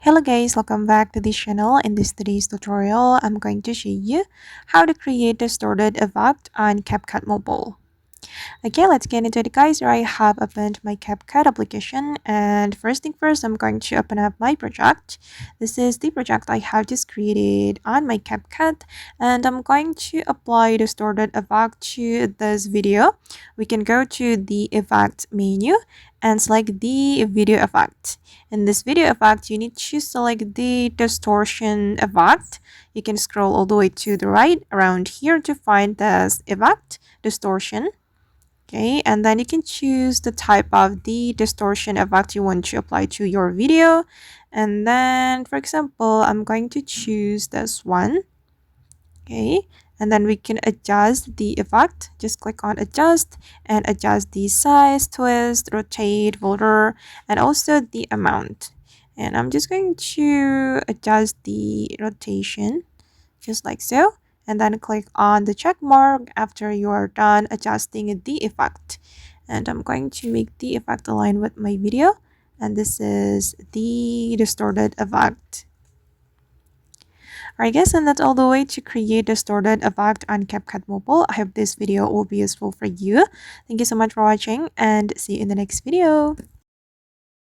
Hello guys, welcome back to this channel. In this today's tutorial, I'm going to show you how to create a distorted effect on CapCut Mobile. Okay, let's get into it guys. Here I have opened my CapCut application, and first thing first, I'm going to open up my project. This is the project I have just created on my CapCut, and I'm going to apply distorted effect to this video. We can go to the effect menu and select the video effect. In this video effect, you need to select the distortion effect. You can scroll all the way to the right around here to find this effect distortion. Okay, and then you can choose the type of the distortion effect you want to apply to your video. And then, for example, I'm going to choose this one. Okay, and then we can adjust the effect. Just click on adjust and adjust the size, twist, rotate, filter, and also the amount. And I'm just going to adjust the rotation just like so, and then click on the check mark after you are done adjusting the effect. And I'm going to make the effect align with my video, and this is the distorted effect. Alright guys, and that's all the way to create distorted effect on CapCut Mobile. I hope this video will be useful for you. Thank you so much for watching, and see you in the next video.